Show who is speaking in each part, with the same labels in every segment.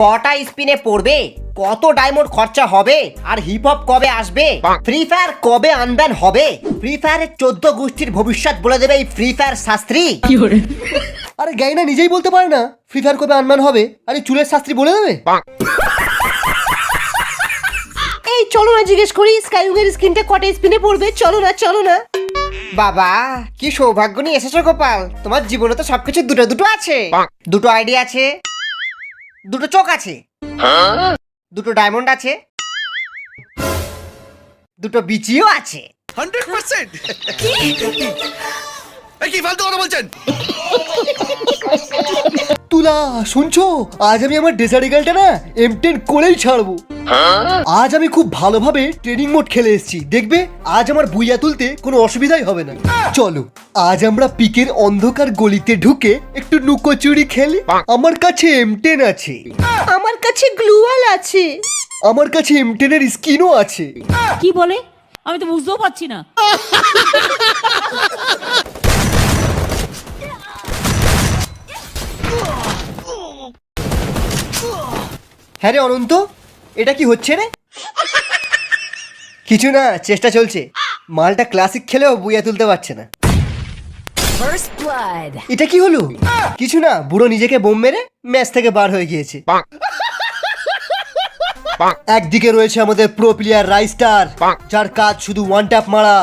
Speaker 1: কটা স্পিনে পড়বে, কত ডায়মন্ড খরচা হবে, আর হিপ হপ কবে আসবে, ফ্রি ফায়ার কবে আনব্যান হবে, ফ্রি ফায়ারের 14 গোষ্ঠীর ভবিষ্যৎ বলে দেবে এই ফ্রি ফায়ার শাস্ত্রী।
Speaker 2: আরে গাইনা নিজেই বলতে পারে না ফ্রি ফায়ার কবে আনব্যান হবে, আরে চুলের শাস্ত্রী বলে দেবে।
Speaker 3: এই চলো না জিজ্ঞেস করি স্কাইউগের স্কিনটা কটা স্পিনে পড়বে, চলো না।
Speaker 1: বাবা কি সৌভাগ্য নিয়ে এসেছো গোপাল, তোমার জীবনে তো সবকিছু দুটো দুটো আছে। দুটো আইডি আছে, দুটো চোখ আছে, দুটো ডায়মন্ড আছে, দুটো বিচিও আছে।
Speaker 4: 100%। কি ফালতু কথা বলছেন?
Speaker 2: তুলা শুনছো, আজ আমি আমার ডেজার্ট ইগলটা না M10 করেই ছাড়বো। আজ আমি খুব ভালোভাবে ট্রেনিং মোড খেলে এসেছি, দেখবে আজ আমার বুইয়া তুলতে কোনো অসুবিধাই হবে না। চলো আজ আমরা পিকের অন্ধকার গলিতে ঢুকে একটু লুকোচুরি খেলি। আমার কাছে M10 আছে,
Speaker 3: আমার কাছে গ্লুয়াল আছে।
Speaker 2: আমার কাছে M10 এর স্কিনও আছে।
Speaker 5: কি বলে আমি তো বুঝতেও পারছি না।
Speaker 2: হ্যাঁ রে অনন্ত, এটা কি হচ্ছে রে? কিছু না, চেষ্টা চলছে। মালটা ক্লাসিক খেলেও বুইয়া তুলতে পারছে না। এটা কি হলো? কিছু না, বুড়ো নিজেকে বোম মেরে ম্যাচ থেকে বার হয়ে গিয়েছে। একদিকে রয়েছে আমাদের প্রো প্লেয়ার রাইস্টার, যার কাজ শুধু ওয়ান ট্যাপ মারা,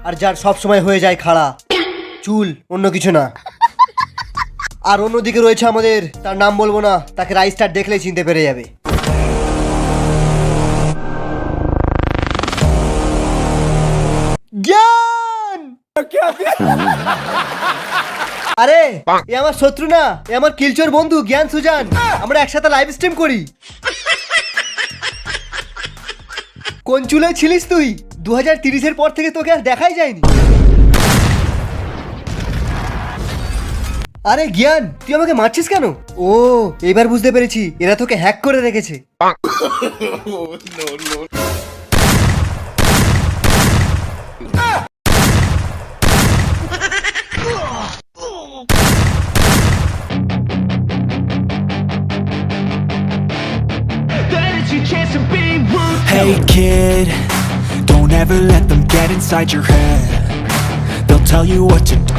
Speaker 2: আর যার সব সময় হয়ে যায় খাড়া চুল, অন্য কিছু না। আর অন্যদিকে রয়েছে আমাদের, তার নাম বলবো না, তাকে রাইস্টার দেখলেই চিনতে পেরে যাবে। জ্ঞান! আরে এ আমার শত্রু না, এ আমার কিলচোর বন্ধু জ্ঞান সুজান। আমরা একসাথে লাইভ স্ট্রিম করি। কোন চুলে ছিলিস তুই? 2030-এর পর থেকে তোকে আর দেখাই যায়নি। আরে জ্ঞান, তুই আমাকে মারছিস কেন? ও এবার বুঝতে পেরেছি, এরা তোকে হ্যাক করে রেখেছে।
Speaker 6: Hey kid, don't ever let them get inside your head. They'll tell you what to do.